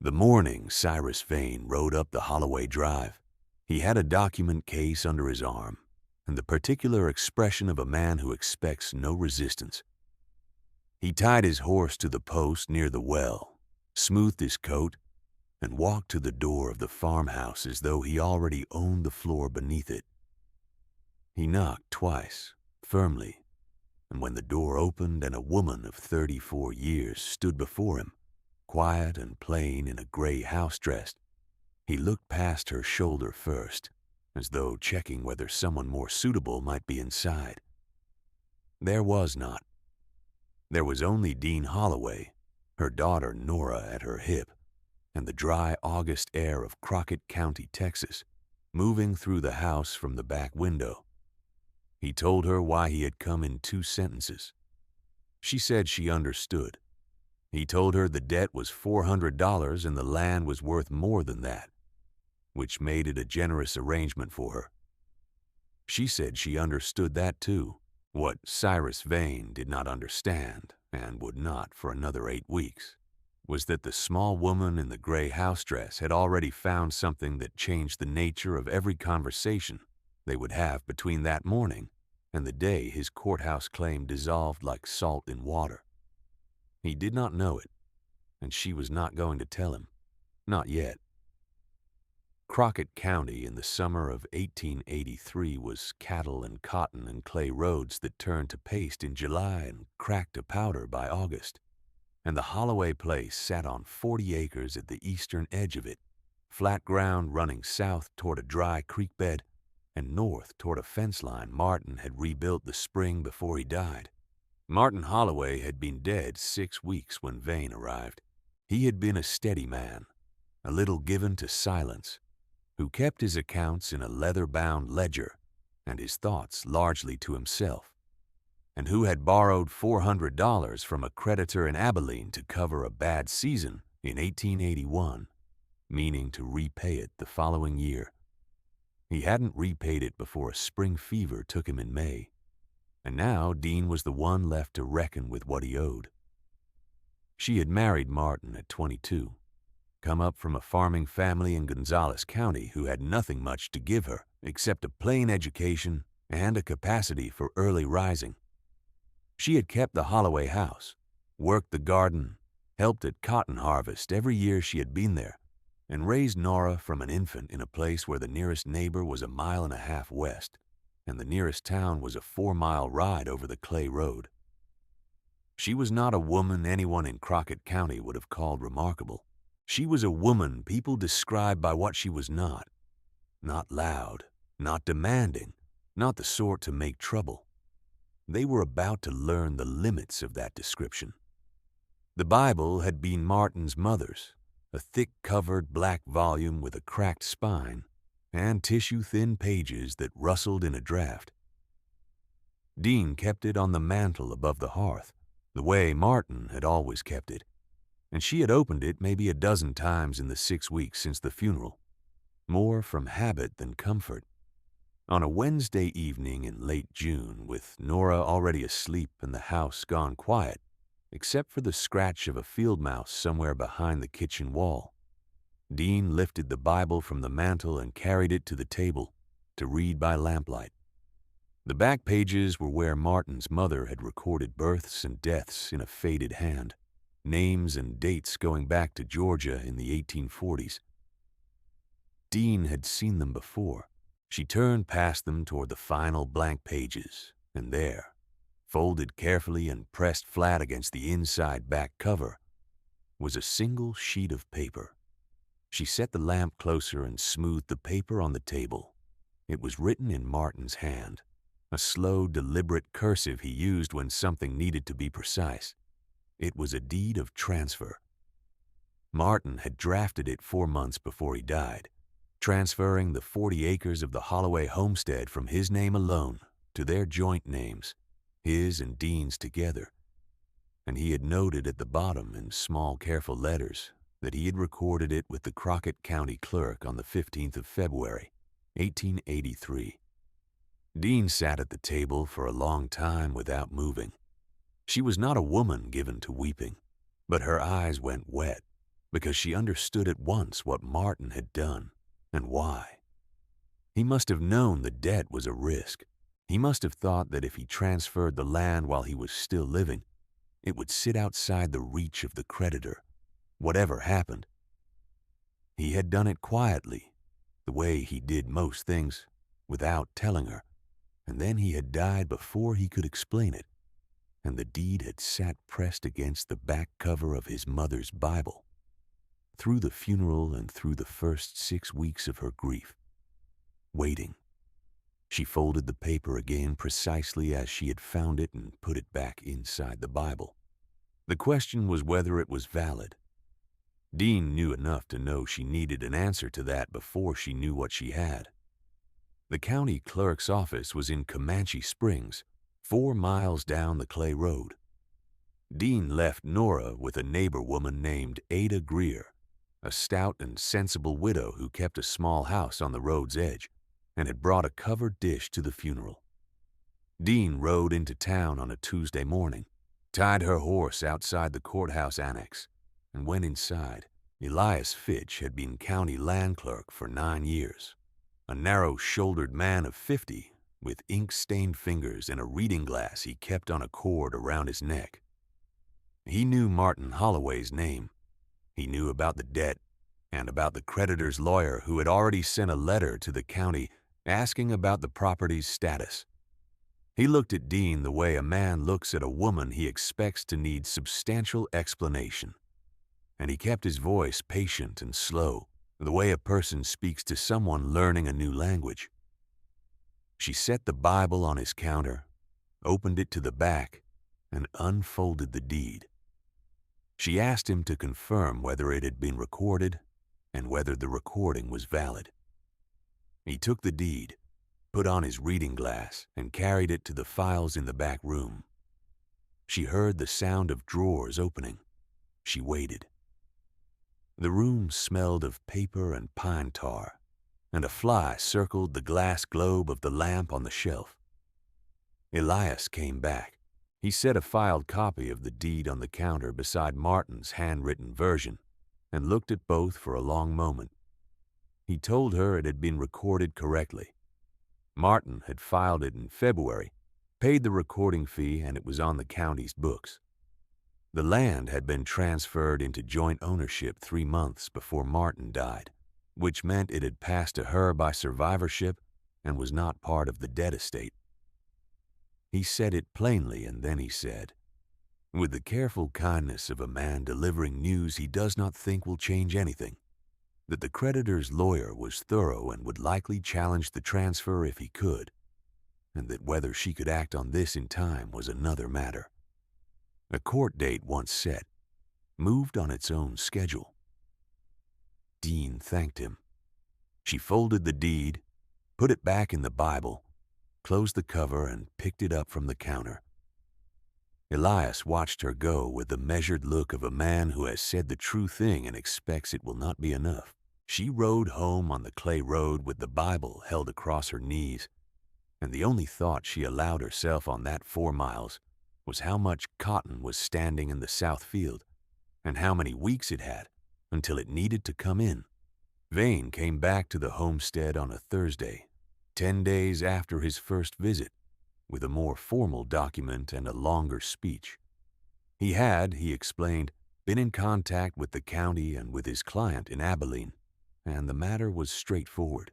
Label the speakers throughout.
Speaker 1: The morning Cyrus Vane rode up the Holloway Drive, he had a document case under his arm and the particular expression of a man who expects no resistance. He tied his horse to the post near the well, smoothed his coat, and walked to the door of the farmhouse as though he already owned the floor beneath it. He knocked twice, firmly, and when the door opened and a woman of 34 years stood before him, quiet and plain in a gray house dress, he looked past her shoulder first, as though checking whether someone more suitable might be inside. There was not. There was only Dean Holloway, her daughter Nora at her hip, and the dry August air of Crockett County, Texas, moving through the house from the back window. He told her why he had come in 2 sentences. She said she understood. He told her the debt was $400 and the land was worth more than that, which made it a generous arrangement for her. She said she understood that too. What Cyrus Vane did not understand, and would not for another 8 weeks, was that the small woman in the gray house dress had already found something that changed the nature of every conversation they would have between that morning and the day his courthouse claim dissolved like salt in water. He did not know it, and she was not going to tell him. Not yet. Crockett County in the summer of 1883 was cattle and cotton and clay roads that turned to paste in July and cracked to powder by August. And the Holloway place sat on 40 acres at the eastern edge of it, flat ground running south toward a dry creek bed and north toward a fence line Martin had rebuilt the spring before he died. Martin Holloway had been dead 6 weeks when Vane arrived. He had been a steady man, a little given to silence, who kept his accounts in a leather-bound ledger and his thoughts largely to himself, and who had borrowed $400 from a creditor in Abilene to cover a bad season in 1881, meaning to repay it the following year. He hadn't repaid it before a spring fever took him in May, and now Dean was the one left to reckon with what he owed. She had married Martin at 22, come up from a farming family in Gonzales County who had nothing much to give her except a plain education and a capacity for early rising. She had kept the Holloway house, worked the garden, helped at cotton harvest every year she had been there, and raised Nora from an infant in a place where the nearest neighbor was 1.5 miles west, and the nearest town was a 4-mile ride over the clay road. She was not a woman anyone in Crockett County would have called remarkable. She was a woman people described by what she was not. Not loud, not demanding, not the sort to make trouble. They were about to learn the limits of that description. The Bible had been Martin's mother's, a thick-covered black volume with a cracked spine and tissue-thin pages that rustled in a draft. Dean kept it on the mantel above the hearth, the way Martin had always kept it, and she had opened it maybe a dozen times in the 6 weeks since the funeral, more from habit than comfort. On a Wednesday evening in late June, with Nora already asleep and the house gone quiet, except for the scratch of a field mouse somewhere behind the kitchen wall, Dean lifted the Bible from the mantel and carried it to the table to read by lamplight. The back pages were where Martin's mother had recorded births and deaths in a faded hand, names and dates going back to Georgia in the 1840s. Dean had seen them before. She turned past them toward the final blank pages, and there, folded carefully and pressed flat against the inside back cover, was a single sheet of paper. She set the lamp closer and smoothed the paper on the table. It was written in Martin's hand, a slow, deliberate cursive he used when something needed to be precise. It was a deed of transfer. Martin had drafted it 4 months before he died, transferring the 40 acres of the Holloway homestead from his name alone to their joint names, his and Dean's together. And he had noted at the bottom in small, careful letters that he had recorded it with the Crockett County clerk on the 15th of February, 1883. Dean sat at the table for a long time without moving. She was not a woman given to weeping, but her eyes went wet because she understood at once what Martin had done and why. He must have known the debt was a risk. He must have thought that if he transferred the land while he was still living, it would sit outside the reach of the creditor, whatever happened. He had done it quietly, the way he did most things, without telling her, and then he had died before he could explain it, and the deed had sat pressed against the back cover of his mother's Bible. Through the funeral and through the first 6 weeks of her grief, waiting. She folded the paper again precisely as she had found it and put it back inside the Bible. The question was whether it was valid. Dean knew enough to know she needed an answer to that before she knew what she had. The county clerk's office was in Comanche Springs, 4 miles down the clay road. Dean left Nora with a neighbor woman named Ada Greer, a stout and sensible widow who kept a small house on the road's edge and had brought a covered dish to the funeral. Dean rode into town on a Tuesday morning, tied her horse outside the courthouse annex, and went inside. Elias Fitch had been county land clerk for 9 years, a narrow-shouldered man of 50 with ink-stained fingers and a reading glass he kept on a cord around his neck. He knew Martin Holloway's name. He knew about the debt and about the creditor's lawyer who had already sent a letter to the county asking about the property's status. He looked at Dean the way a man looks at a woman he expects to need substantial explanation, and he kept his voice patient and slow, the way a person speaks to someone learning a new language. She set the Bible on his counter, opened it to the back, and unfolded the deed. She asked him to confirm whether it had been recorded and whether the recording was valid. He took the deed, put on his reading glass, and carried it to the files in the back room. She heard the sound of drawers opening. She waited. The room smelled of paper and pine tar, and a fly circled the glass globe of the lamp on the shelf. Elias came back. He set a filed copy of the deed on the counter beside Martin's handwritten version and looked at both for a long moment. He told her it had been recorded correctly. Martin had filed it in February, paid the recording fee, and it was on the county's books. The land had been transferred into joint ownership 3 months before Martin died, which meant it had passed to her by survivorship and was not part of the dead estate. He said it plainly, and then he said, with the careful kindness of a man delivering news he does not think will change anything, that the creditor's lawyer was thorough and would likely challenge the transfer if he could, and that whether she could act on this in time was another matter. A court date once set, moved on its own schedule. Dean thanked him. She folded the deed, put it back in the Bible, closed the cover, and picked it up from the counter. Elias watched her go with the measured look of a man who has said the true thing and expects it will not be enough. She rode home on the clay road with the Bible held across her knees, and the only thought she allowed herself on that 4 miles was how much cotton was standing in the south field and how many weeks it had until it needed to come in. Vane came back to the homestead on a Thursday, 10 days after his first visit, with a more formal document and a longer speech. He had, he explained, been in contact with the county and with his client in Abilene, and the matter was straightforward.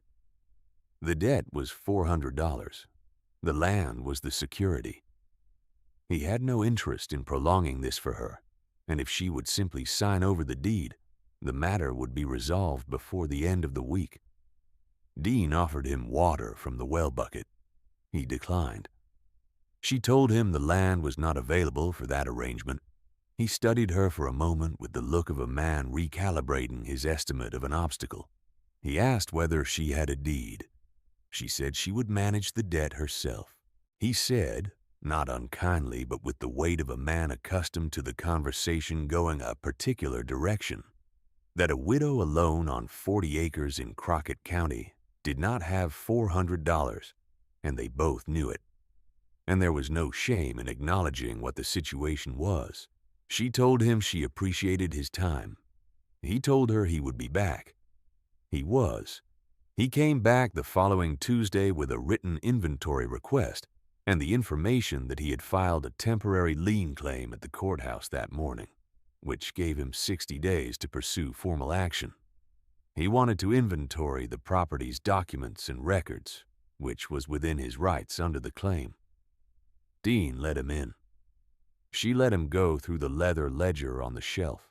Speaker 1: The debt was $400. The land was the security. He had no interest in prolonging this for her, and if she would simply sign over the deed, the matter would be resolved before the end of the week. Dean offered him water from the well bucket. He declined. She told him the land was not available for that arrangement. He studied her for a moment with the look of a man recalibrating his estimate of an obstacle. He asked whether she had a deed. She said she would manage the debt herself. He said, not unkindly but with the weight of a man accustomed to the conversation going a particular direction, that a widow alone on 40 acres in Crockett County did not have $400, and they both knew it. And there was no shame in acknowledging what the situation was. She told him she appreciated his time. He told her he would be back. He was. He came back the following Tuesday with a written inventory request and the information that he had filed a temporary lien claim at the courthouse that morning, which gave him 60 days to pursue formal action. He wanted to inventory the property's documents and records, which was within his rights under the claim. Dean let him in. She let him go through the leather ledger on the shelf,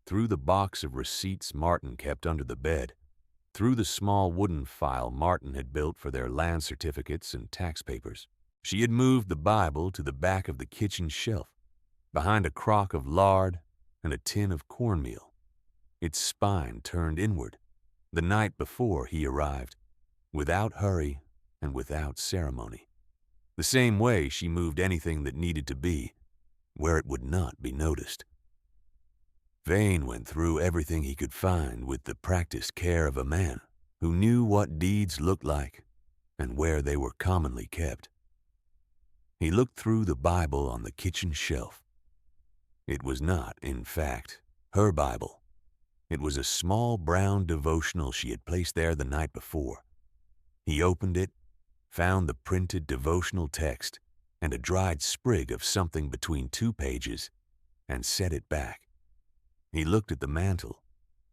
Speaker 1: through the box of receipts Martin kept under the bed, through the small wooden file Martin had built for their land certificates and tax papers. She had moved the Bible to the back of the kitchen shelf, behind a crock of lard and a tin of cornmeal, its spine turned inward, the night before he arrived, without hurry and without ceremony. The same way she moved anything that needed to be, where it would not be noticed. Vane went through everything he could find with the practiced care of a man who knew what deeds looked like and where they were commonly kept. He looked through the Bible on the kitchen shelf. It was not, in fact, her Bible. It was a small brown devotional she had placed there the night before. He opened it, found the printed devotional text and a dried sprig of something between 2 pages, and set it back. He looked at the mantel,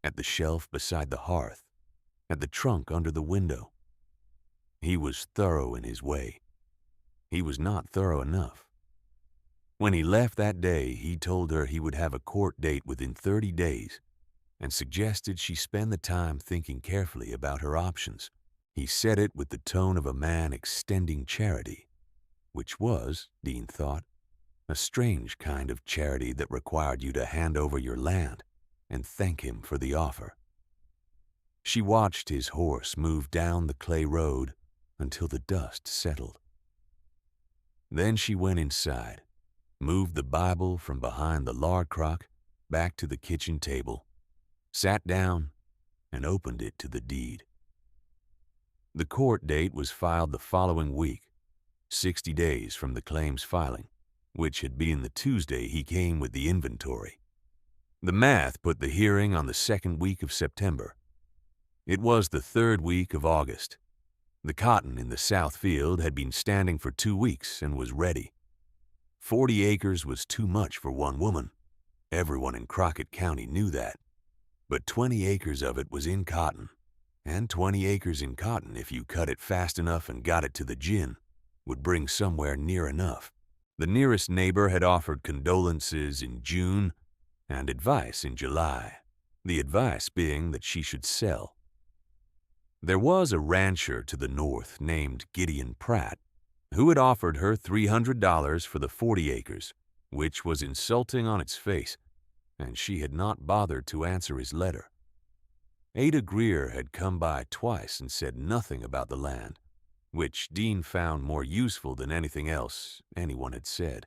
Speaker 1: at the shelf beside the hearth, at the trunk under the window. He was thorough in his way. He was not thorough enough. When he left that day, he told her he would have a court date within 30 days and suggested she spend the time thinking carefully about her options. He said it with the tone of a man extending charity, which was, Dean thought, a strange kind of charity that required you to hand over your land and thank him for the offer. She watched his horse move down the clay road until the dust settled. Then she went inside, moved the Bible from behind the lard crock back to the kitchen table, sat down, and opened it to the deed. The court date was filed the following week, 60 days from the claim's filing, which had been the Tuesday he came with the inventory. The math put the hearing on the 2nd week of September. It was the 3rd week of August. The cotton in the south field had been standing for 2 weeks and was ready. 40 acres was too much for one woman. Everyone in Crockett County knew that. But 20 acres of it was in cotton, and 20 acres in cotton, if you cut it fast enough and got it to the gin, would bring somewhere near enough. The nearest neighbor had offered condolences in June and advice in July, the advice being that she should sell. There was a rancher to the north named Gideon Pratt who had offered her $300 for the 40 acres, which was insulting on its face, and she had not bothered to answer his letter. Ada Greer had come by twice and said nothing about the land, which Dean found more useful than anything else anyone had said.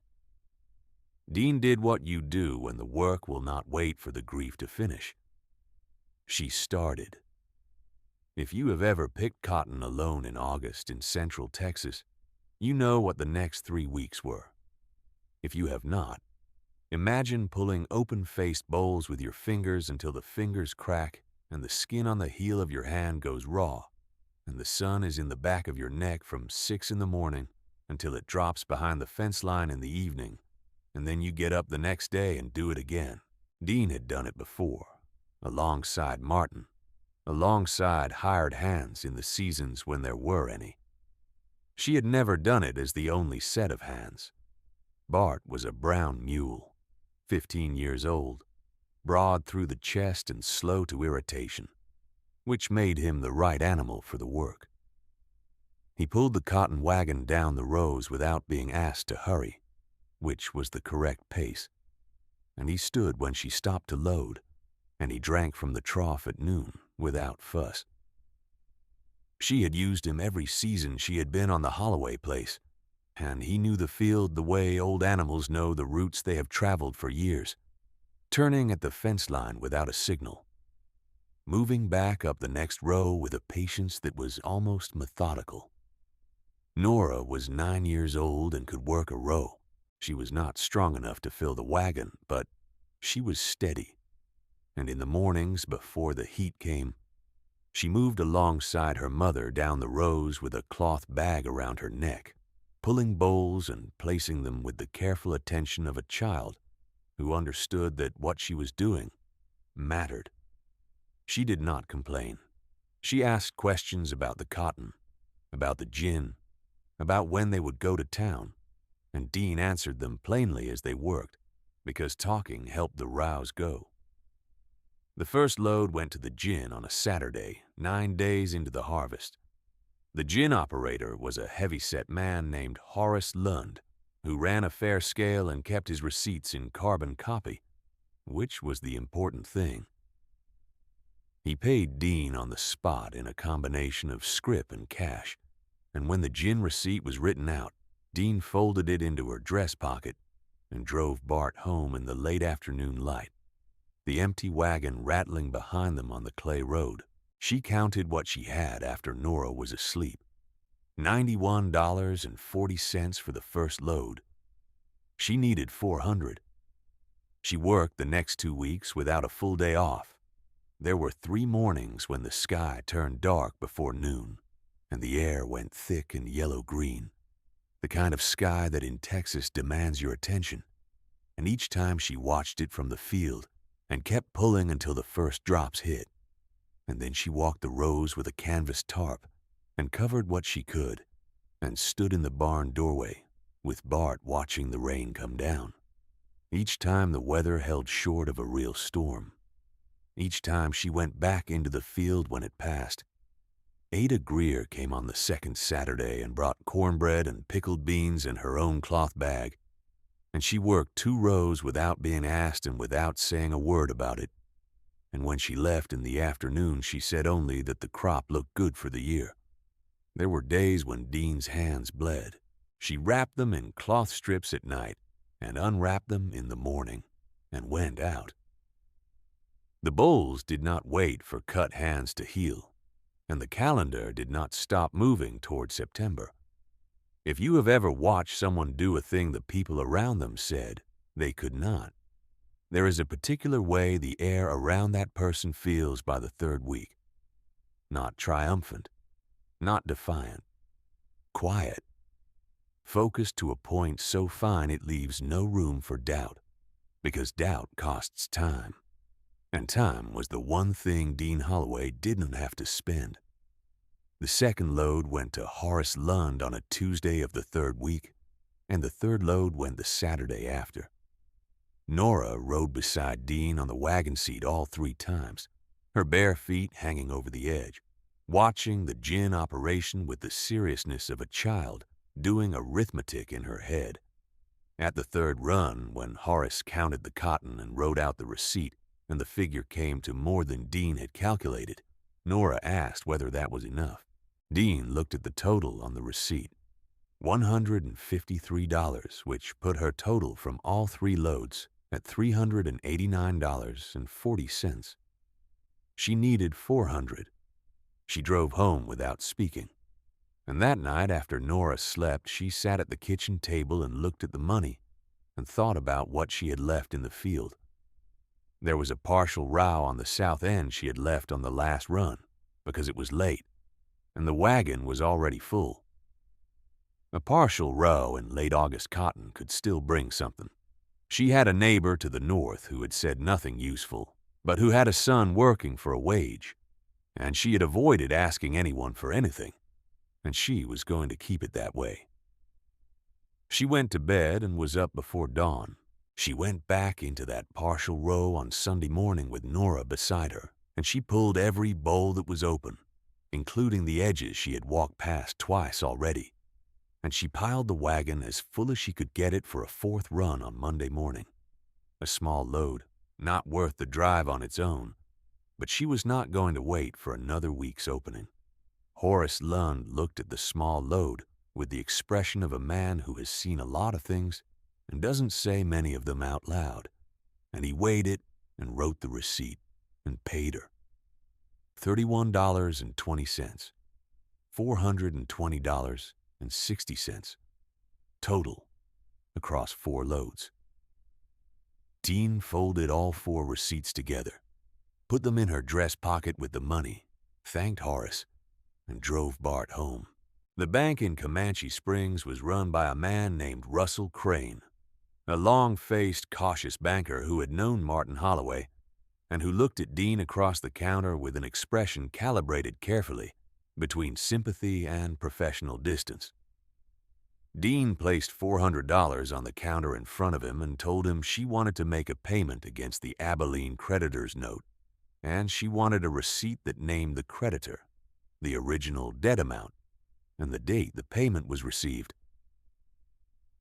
Speaker 1: Dean did what you do when the work will not wait for the grief to finish. She started. If you have ever picked cotton alone in August in central Texas, you know what the next 3 weeks were. If you have not, imagine pulling open-faced bowls with your fingers until the fingers crack and the skin on the heel of your hand goes raw, and the sun is in the back of your neck from 6 in the morning until it drops behind the fence line in the evening, and then you get up the next day and do it again. Dean had done it before, alongside Martin, alongside hired hands in the seasons when there were any. She had never done it as the only set of hands. Bart was a brown mule, 15 years old, broad through the chest and slow to irritation, which made him the right animal for the work. He pulled the cotton wagon down the rows without being asked to hurry, which was the correct pace, and he stood when she stopped to load, and he drank from the trough at noon without fuss. She had used him every season she had been on the Holloway place, and he knew the field the way old animals know the routes they have traveled for years, turning at the fence line without a signal, moving back up the next row with a patience that was almost methodical. Nora was 9 years old and could work a row. She was not strong enough to fill the wagon, but she was steady. and in the mornings before the heat came, she moved alongside her mother down the rows with a cloth bag around her neck, pulling bowls and placing them with the careful attention of a child who understood that what she was doing mattered. She did not complain. She asked questions about the cotton, about the gin, about when they would go to town, and Dean answered them plainly as they worked, because talking helped the rows go. The first load went to the gin on a Saturday, 9 days into the harvest. The gin operator was a heavy-set man named Horace Lund, who ran a fair scale and kept his receipts in carbon copy, which was the important thing. He paid Dean on the spot in a combination of scrip and cash, and when the gin receipt was written out, Dean folded it into her dress pocket and drove Bart home in the late afternoon light, the empty wagon rattling behind them on the clay road. She counted what she had after Nora was asleep. $91.40 for the first load. She needed $400. She worked the next 2 weeks without a full day off. There were 3 mornings when the sky turned dark before noon, and the air went thick and yellow-green, the kind of sky that in Texas demands your attention. And each time she watched it from the field and kept pulling until the first drops hit. And then she walked the rows with a canvas tarp and covered what she could and stood in the barn doorway with Bart watching the rain come down. Each time the weather held short of a real storm. Each time she went back into the field when it passed. Ada Greer came on the second Saturday and brought cornbread and pickled beans in her own cloth bag, and she worked 2 rows without being asked and without saying a word about it. And when she left in the afternoon, she said only that the crop looked good for the year. There were days when Dean's hands bled. She wrapped them in cloth strips at night and unwrapped them in the morning and went out. The bowls did not wait for cut hands to heal, and the calendar did not stop moving toward September. If you have ever watched someone do a thing the people around them said they could not, there is a particular way the air around that person feels by the 3rd week. Not triumphant, not defiant, quiet, focused to a point so fine it leaves no room for doubt, because doubt costs time. And time was the one thing Dean Holloway didn't have to spend. The second load went to Horace Lund on a Tuesday of the 3rd week, and the 3rd load went the Saturday after. Nora rode beside Dean on the wagon seat all 3 times, her bare feet hanging over the edge, watching the gin operation with the seriousness of a child doing arithmetic in her head. At the 3rd run, when Horace counted the cotton and wrote out the receipt, and the figure came to more than Dean had calculated, Nora asked whether that was enough. Dean looked at the total on the receipt, $153, which put her total from all 3 loads at $389.40. She needed $400. She drove home without speaking. And that night, after Nora slept, she sat at the kitchen table and looked at the money and thought about what she had left in the field. There was a partial row on the south end she had left on the last run because it was late, and the wagon was already full. A partial row in late August cotton could still bring something. She had a neighbor to the north who had said nothing useful, but who had a son working for a wage, and she had avoided asking anyone for anything, and she was going to keep it that way. She went to bed and was up before dawn. She went back into that partial row on Sunday morning with Nora beside her, and she pulled every bowl that was open, including the edges she had walked past twice already, and she piled the wagon as full as she could get it for a 4th run on Monday morning. A small load, not worth the drive on its own, but she was not going to wait for another week's opening. Horace Lund looked at the small load with the expression of a man who has seen a lot of things and doesn't say many of them out loud, and he weighed it and wrote the receipt and paid her. $31.20, $420.60, total, across 4 loads. Dean folded all 4 receipts together put them in her dress pocket with the money, thanked Horace, and drove Bart home. The bank in Comanche Springs was run by a man named Russell Crane, a long-faced, cautious banker who had known Martin Holloway and who looked at Dean across the counter with an expression calibrated carefully between sympathy and professional distance. Dean placed $400 on the counter in front of him and told him she wanted to make a payment against the Abilene creditor's note, and she wanted a receipt that named the creditor, the original debt amount, and the date the payment was received.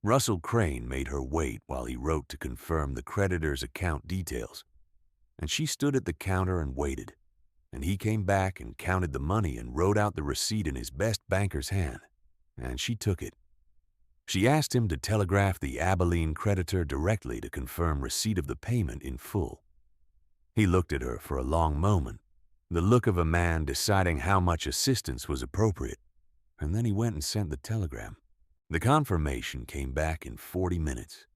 Speaker 1: Russell Crane made her wait while he wrote to confirm the creditor's account details, and she stood at the counter and waited, and he came back and counted the money and wrote out the receipt in his best banker's hand, and she took it. She asked him to telegraph the Abilene creditor directly to confirm receipt of the payment in full. He looked at her for a long moment, the look of a man deciding how much assistance was appropriate, and then he went and sent the telegram. The confirmation came back in 40 minutes.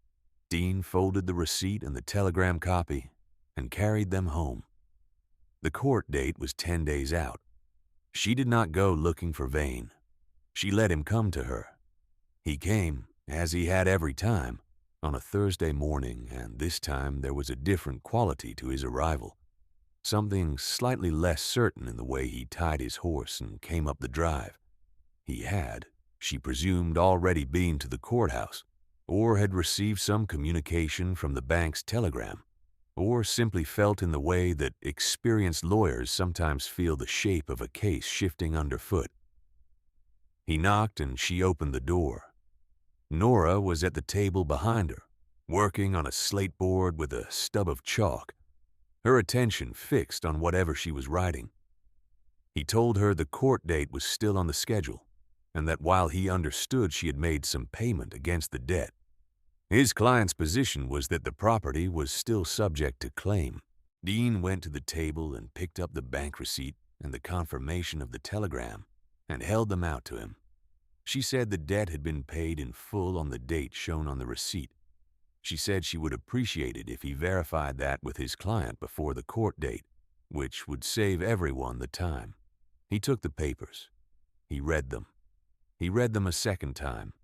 Speaker 1: Dean folded the receipt and the telegram copy and carried them home. The court date was 10 days out. She did not go looking for Vane. She let him come to her. He came, as he had every time, on a Thursday morning, and this time there was a different quality to his arrival, something slightly less certain in the way he tied his horse and came up the drive. He had, she presumed, already been to the courthouse, or had received some communication from the bank's telegram, or simply felt in the way that experienced lawyers sometimes feel the shape of a case shifting underfoot. He knocked and she opened the door. Nora was at the table behind her, working on a slate board with a stub of chalk, her attention fixed on whatever she was writing. He told her the court date was still on the schedule, and that while he understood she had made some payment against the debt, his client's position was that the property was still subject to claim. Dean went to the table and picked up the bank receipt and the confirmation of the telegram and held them out to him. She said the debt had been paid in full on the date shown on the receipt. She said she would appreciate it if he verified that with his client before the court date, which would save everyone the time. He took the papers. He read them. He read them a second time.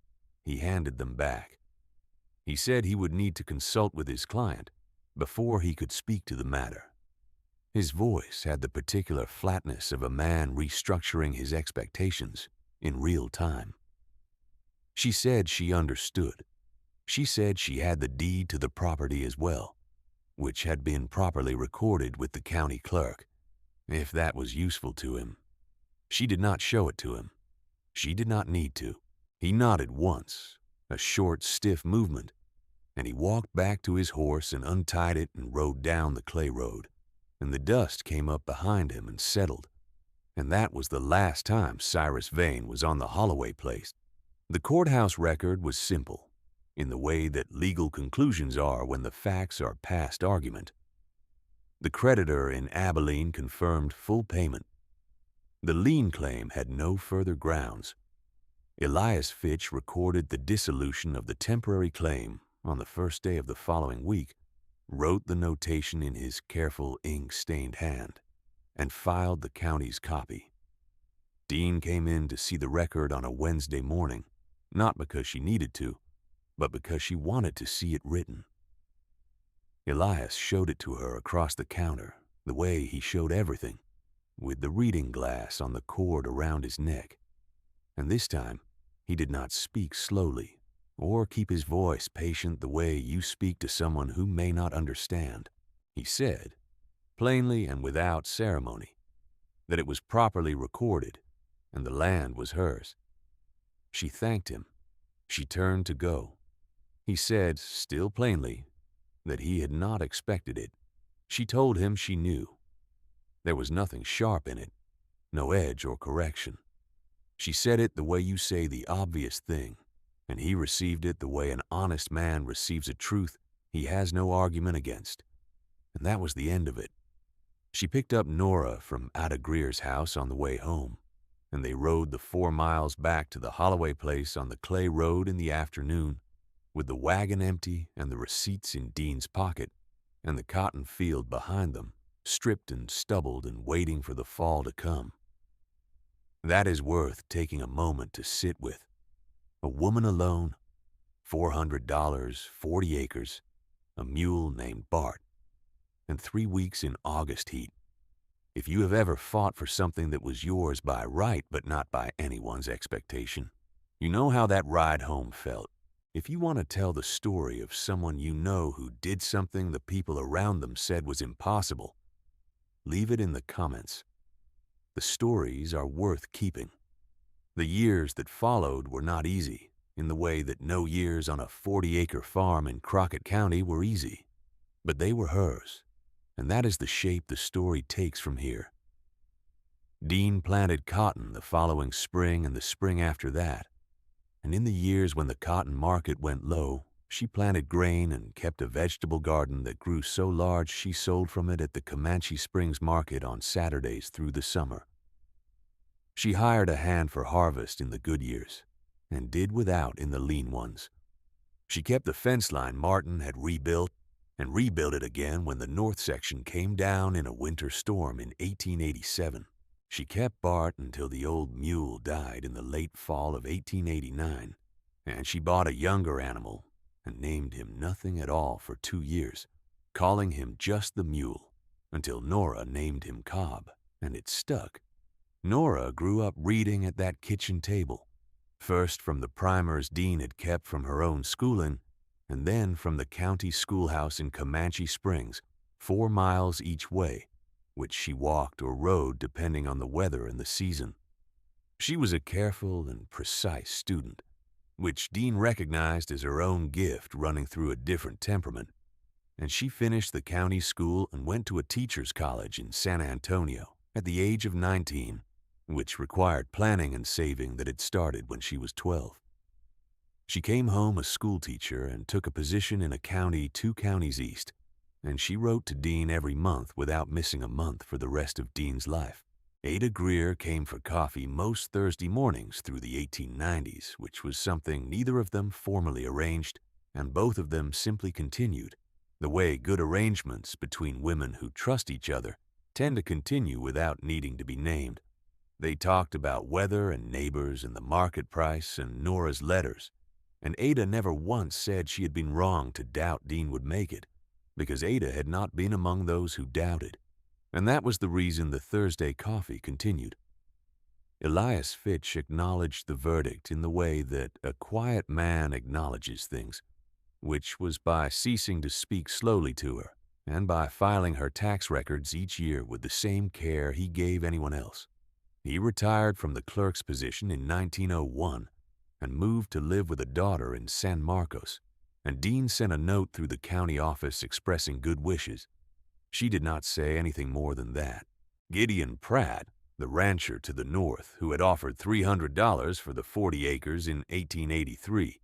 Speaker 1: He handed them back. He said he would need to consult with his client before he could speak to the matter. His voice had the particular flatness of a man restructuring his expectations in real time. She said she understood. She said she had the deed to the property as well, which had been properly recorded with the county clerk, if that was useful to him. She did not show it to him. She did not need to. He nodded once, a short, stiff movement, and he walked back to his horse and untied it and rode down the clay road, and the dust came up behind him and settled. And that was the last time Cyrus Vane was on the Holloway place. The courthouse record was simple, in the way that legal conclusions are when the facts are past argument. The creditor in Abilene confirmed full payment. The lien claim had no further grounds. Elias Fitch recorded the dissolution of the temporary claim on the first day of the following week, wrote the notation in his careful ink-stained hand, and filed the county's copy. Dean came in to see the record on a Wednesday morning, not because she needed to, but because she wanted to see it written. Elias showed it to her across the counter, the way he showed everything, with the reading glass on the cord around his neck. And this time, he did not speak slowly, or keep his voice patient the way you speak to someone who may not understand. He said, plainly and without ceremony, that it was properly recorded and the land was hers. She thanked him. She turned to go. He said, still plainly, that he had not expected it. She told him she knew. There was nothing sharp in it, no edge or correction. She said it the way you say the obvious thing, and he received it the way an honest man receives a truth he has no argument against. And that was the end of it. She picked up Nora from Ada Greer's house on the way home, and they rode the 4 miles back to the Holloway place on the clay road in the afternoon, with the wagon empty and the receipts in Dean's pocket, and the cotton field behind them, stripped and stubbled and waiting for the fall to come. That is worth taking a moment to sit with. A woman alone, $400, 40 acres, a mule named Bart, and 3 weeks in August heat. If you have ever fought for something that was yours by right but not by anyone's expectation, you know how that ride home felt. If you want to tell the story of someone you know who did something the people around them said was impossible, leave it in the comments. The stories are worth keeping. The years that followed were not easy, in the way that no years on a 40-acre farm in Crockett County were easy. But they were hers, and that is the shape the story takes from here. Dean planted cotton the following spring and the spring after that, and in the years when the cotton market went low, she planted grain and kept a vegetable garden that grew so large she sold from it at the Comanche Springs Market on Saturdays through the summer. She hired a hand for harvest in the good years, and did without in the lean ones. She kept the fence line Martin had rebuilt, and rebuilt it again when the north section came down in a winter storm in 1887. She kept Bart until the old mule died in the late fall of 1889, and she bought a younger animal and named him nothing at all for 2 years, calling him just the mule, until Nora named him Cobb, and it stuck. Nora grew up reading at that kitchen table, first from the primers Dean had kept from her own schooling, and then from the county schoolhouse in Comanche Springs, 4 miles each way, which she walked or rode depending on the weather and the season. She was a careful and precise student, which Dean recognized as her own gift running through a different temperament, and she finished the county school and went to a teacher's college in San Antonio at the age of 19, which required planning and saving that had started when she was 12. She came home a school teacher and took a position in a county 2 counties east, and she wrote to Dean every month without missing a month for the rest of Dean's life. Ada Greer came for coffee most Thursday mornings through the 1890s, which was something neither of them formally arranged, and both of them simply continued, the way good arrangements between women who trust each other tend to continue without needing to be named. They talked about weather and neighbors and the market price and Nora's letters, and Ada never once said she had been wrong to doubt Dean would make it, because Ada had not been among those who doubted, and that was the reason the Thursday coffee continued. Elias Fitch acknowledged the verdict in the way that a quiet man acknowledges things, which was by ceasing to speak slowly to her and by filing her tax records each year with the same care he gave anyone else. He retired from the clerk's position in 1901 and moved to live with a daughter in San Marcos, and Dean sent a note through the county office expressing good wishes. She did not say anything more than that. Gideon Pratt, the rancher to the north who had offered $300 for the 40 acres in 1883,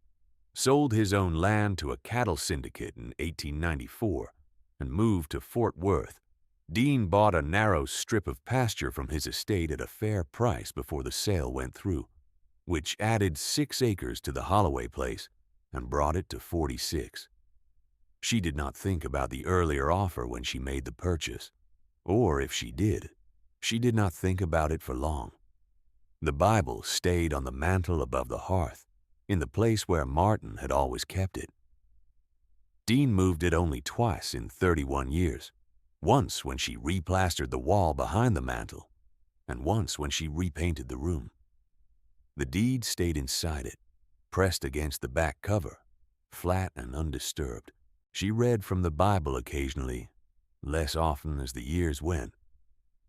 Speaker 1: sold his own land to a cattle syndicate in 1894 and moved to Fort Worth. Dean bought a narrow strip of pasture from his estate at a fair price before the sale went through, which added 6 acres to the Holloway place and brought it to 46. She did not think about the earlier offer when she made the purchase, or if she did not think about it for long. The Bible stayed on the mantel above the hearth, in the place where Martin had always kept it. Dean moved it only twice in 31 years, once when she replastered the wall behind the mantel, and once when she repainted the room. The deed stayed inside it, pressed against the back cover, flat and undisturbed. She read from the Bible occasionally, less often as the years went,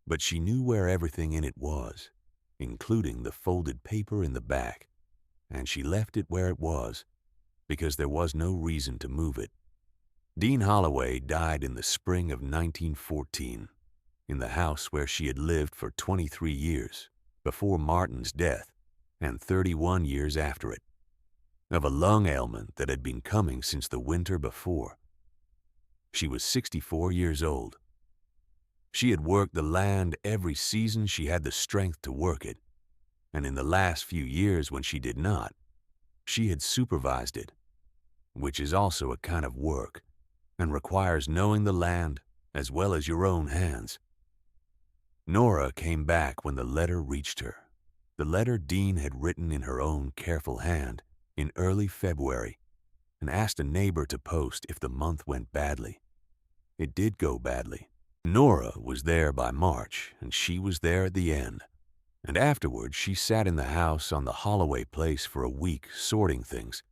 Speaker 1: but she knew where everything in it was, including the folded paper in the back, and she left it where it was because there was no reason to move it. Dean Holloway died in the spring of 1914, in the house where she had lived for 23 years, before Martin's death, and 31 years after it, of a lung ailment that had been coming since the winter before. She was 64 years old. She had worked the land every season she had the strength to work it, and in the last few years when she did not, she had supervised it, which is also a kind of work and requires knowing the land as well as your own hands. Nora came back when the letter reached her. The letter Dean had written in her own careful hand in early February and asked a neighbor to post if the month went badly. It did go badly. Nora was there by March, and she was there at the end. And afterward, she sat in the house on the Holloway place for a week sorting things.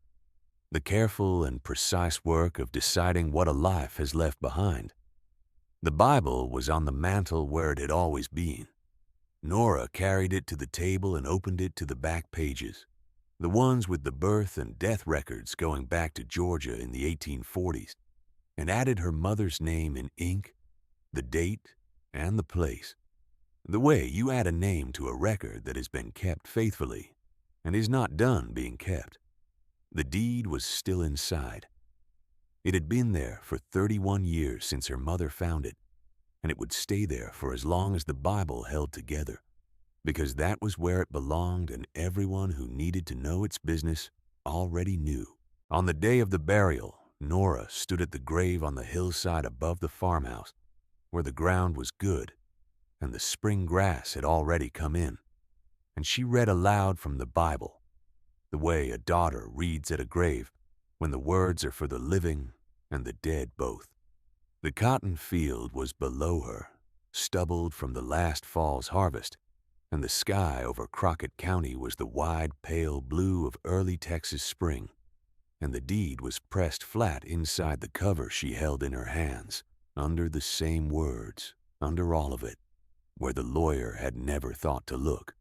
Speaker 1: The careful and precise work of deciding what a life has left behind. The Bible was on the mantel where it had always been. Nora carried it to the table and opened it to the back pages, the ones with the birth and death records going back to Georgia in the 1840s, and added her mother's name in ink, the date, and the place. The way you add a name to a record that has been kept faithfully and is not done being kept. The deed was still inside. It had been there for 31 years since her mother found it, and it would stay there for as long as the Bible held together, because that was where it belonged and everyone who needed to know its business already knew. On the day of the burial, Nora stood at the grave on the hillside above the farmhouse, where the ground was good and the spring grass had already come in, and she read aloud from the Bible, the way a daughter reads at a grave when the words are for the living and the dead both. The cotton field was below her, stubbled from the last fall's harvest, and the sky over Crockett County was the wide, pale blue of early Texas spring, and the deed was pressed flat inside the cover she held in her hands, under the same words, under all of it, where the lawyer had never thought to look.